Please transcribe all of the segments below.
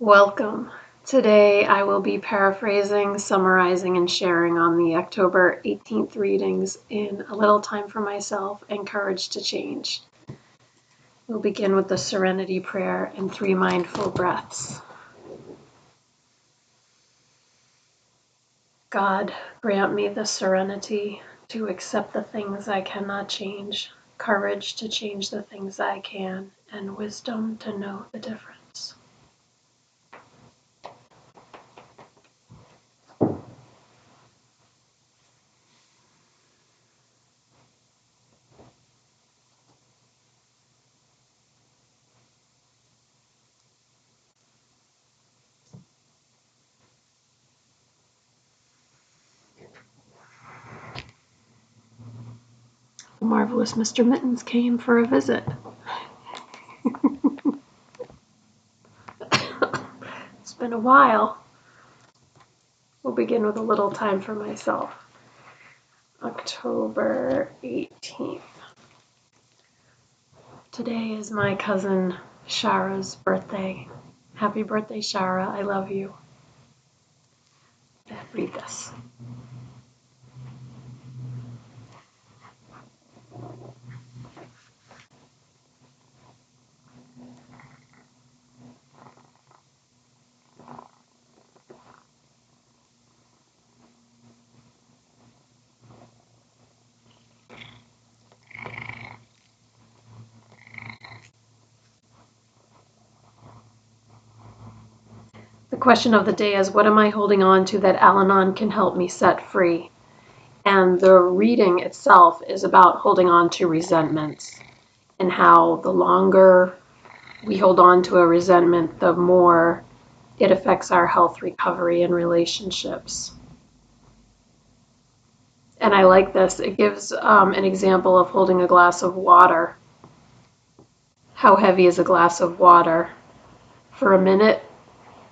Welcome. Today I will be paraphrasing, summarizing, and sharing on the October 18th readings in A Little Time for Myself and Courage to Change. We'll begin with the Serenity Prayer and 3 mindful breaths. God, grant me the serenity to accept the things I cannot change, courage to change the things I can, and wisdom to know the difference. The marvelous Mr. Mittens came for a visit. It's been a while. We'll begin with A Little Time for Myself. October 18th. Today is my cousin Shara's birthday. Happy birthday, Shara. I love you. Read this. The question of the day is, what am I holding on to that Al-Anon can help me set free? And the reading itself is about holding on to resentments and how the longer we hold on to a resentment, the more it affects our health, recovery, and relationships. And I like this. It gives an example of holding a glass of water. How heavy is a glass of water? For a minute,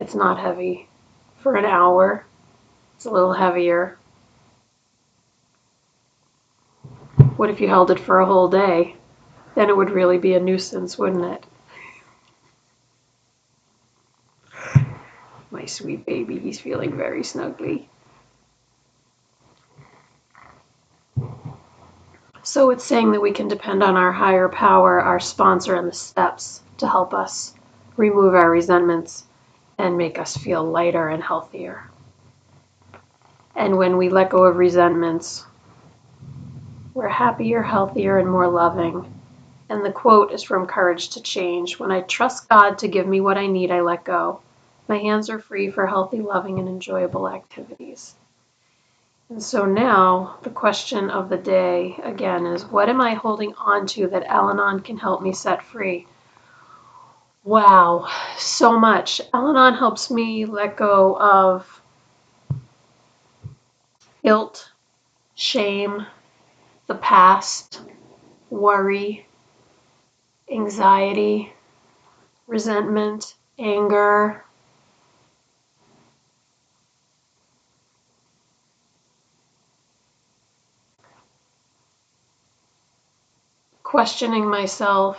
it's not heavy. For an hour, it's a little heavier. What if you held it for a whole day? Then it would really be a nuisance, wouldn't it? My sweet baby, he's feeling very snuggly. So it's saying that we can depend on our higher power, our sponsor, and the steps to help us remove our resentments and make us feel lighter and healthier. And when we let go of resentments, we're happier, healthier, and more loving. And the quote is from Courage to Change. When I trust God to give me what I need, I let go. My hands are free for healthy, loving, and enjoyable activities. And so now the question of the day again is, what am I holding on to that Al-Anon can help me set free? Wow, so much. Al-Anon helps me let go of guilt, shame, the past, worry, anxiety, resentment, anger, questioning myself.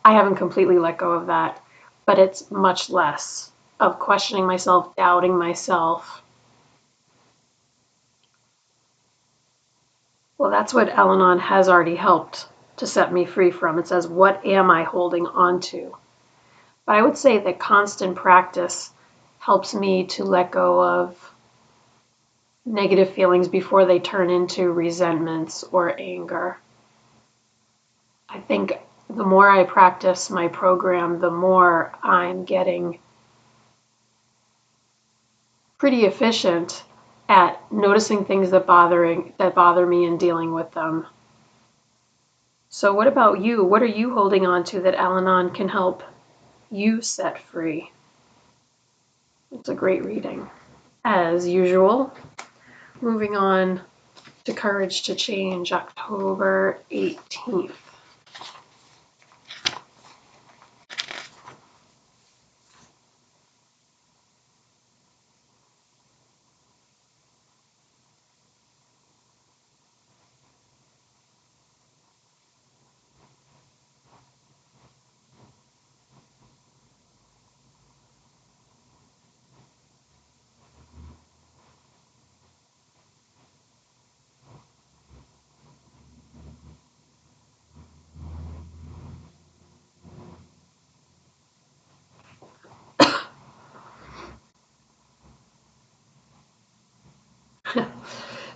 I haven't completely let go of that, but it's much less of questioning myself, doubting myself. Well, that's what Al-Anon has already helped to set me free from. It says, what am I holding on to? But I would say that constant practice helps me to let go of negative feelings before they turn into resentments or anger. I think the more I practice my program, the more I'm getting pretty efficient at noticing things that bother me and dealing with them. So what about you? What are you holding on to that Al-Anon can help you set free? It's a great reading. As usual, moving on to Courage to Change, October 18th.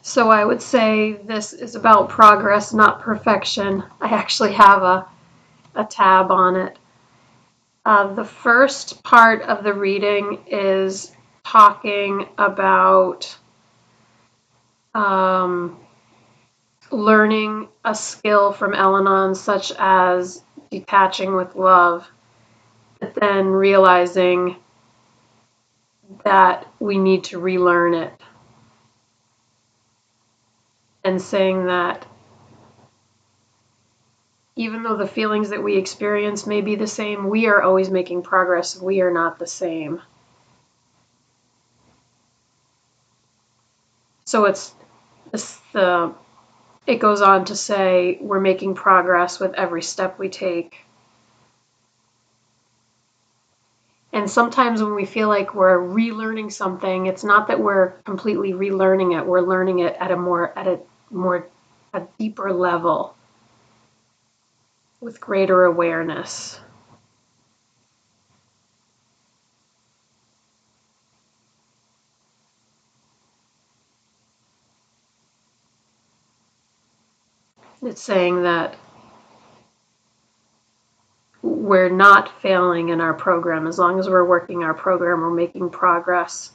So I would say this is about progress, not perfection. I actually have a tab on it. The first part of the reading is talking about learning a skill from Al-Anon, such as detaching with love, but then realizing that we need to relearn it, and saying that even though the feelings that we experience may be the same, we are always making progress. We are not the same. So it goes on to say we're making progress with every step we take. And sometimes when we feel like we're relearning something, it's not that we're completely relearning it. We're learning it at a deeper level with greater awareness. It's saying that we're not failing in our program. As long as we're working our program, we're making progress,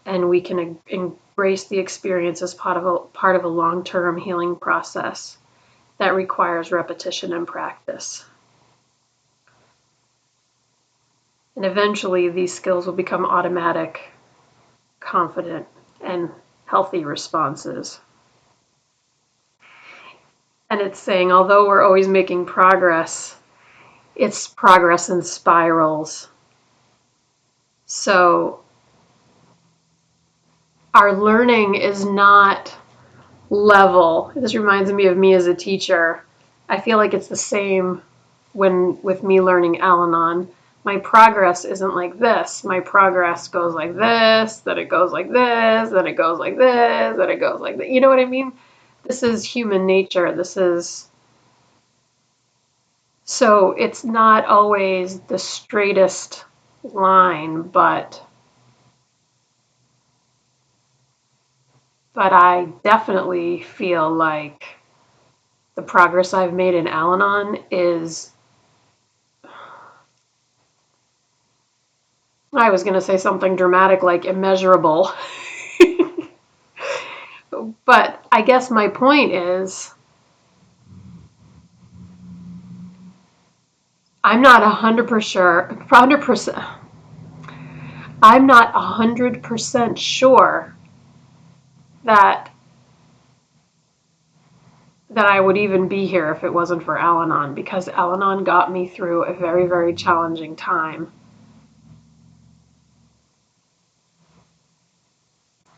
and we can embrace the experience as part of a long-term healing process that requires repetition and practice. And eventually these skills will become automatic, confident, and healthy responses. And it's saying, although we're always making progress, it's progress in spirals. So our learning is not level. This reminds me of me as a teacher. I feel like it's the same with me learning Al-Anon. My progress isn't like this. My progress goes like this, then it goes like this, then it goes like this, then it goes like that. You know what I mean? This is human nature. So it's not always the straightest line, but I definitely feel like the progress I've made in Al-Anon is, I was going to say something dramatic like immeasurable. But I guess my point is, I'm not 100%, I'm not 100% sure that I would even be here if it wasn't for Al-Anon, because Al-Anon got me through a very, very challenging time.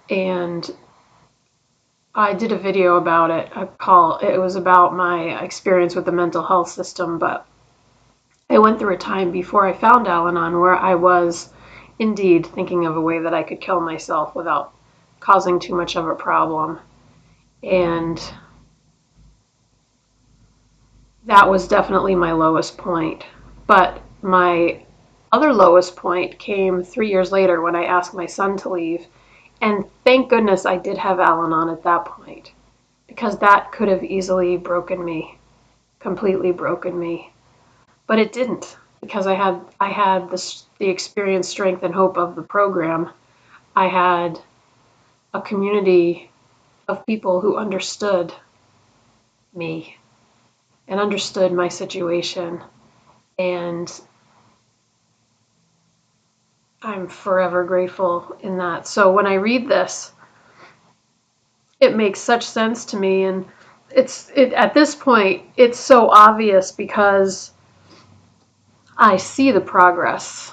And I did a video about it. It was about my experience with the mental health system, but I went through a time before I found Al-Anon where I was indeed thinking of a way that I could kill myself without causing too much of a problem. And that was definitely my lowest point. But my other lowest point came 3 years later when I asked my son to leave. And thank goodness I did have Al-Anon at that point, because that could have easily broken me, completely broken me. But it didn't, because I had the experience, strength, and hope of the program. I had a community of people who understood me and understood my situation. And I'm forever grateful in that. So when I read this, it makes such sense to me. And at this point, it's so obvious because I see the progress.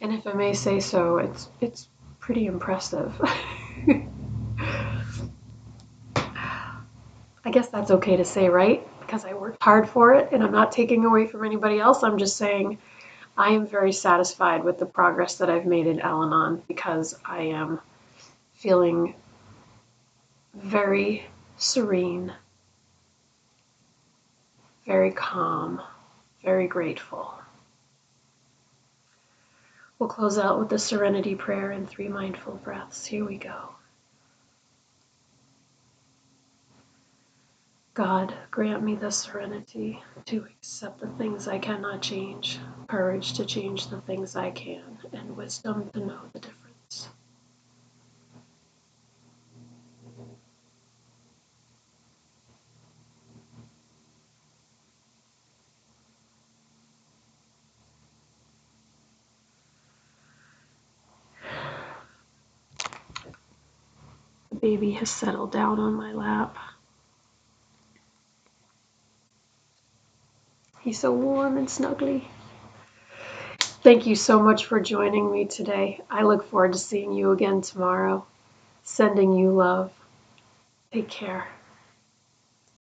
And if I may say so, it's pretty impressive. I guess that's okay to say, right? Because I worked hard for it and I'm not taking away from anybody else. I'm just saying I am very satisfied with the progress that I've made in Al-Anon, because I am feeling very serene, very calm, very grateful. We'll close out with the serenity prayer and 3 mindful breaths. Here we go. God, grant me the serenity to accept the things I cannot change, courage to change the things I can, and wisdom to know the difference. The baby has settled down on my lap. He's so warm and snuggly. Thank you so much for joining me today. I look forward to seeing you again tomorrow. Sending you love. Take care.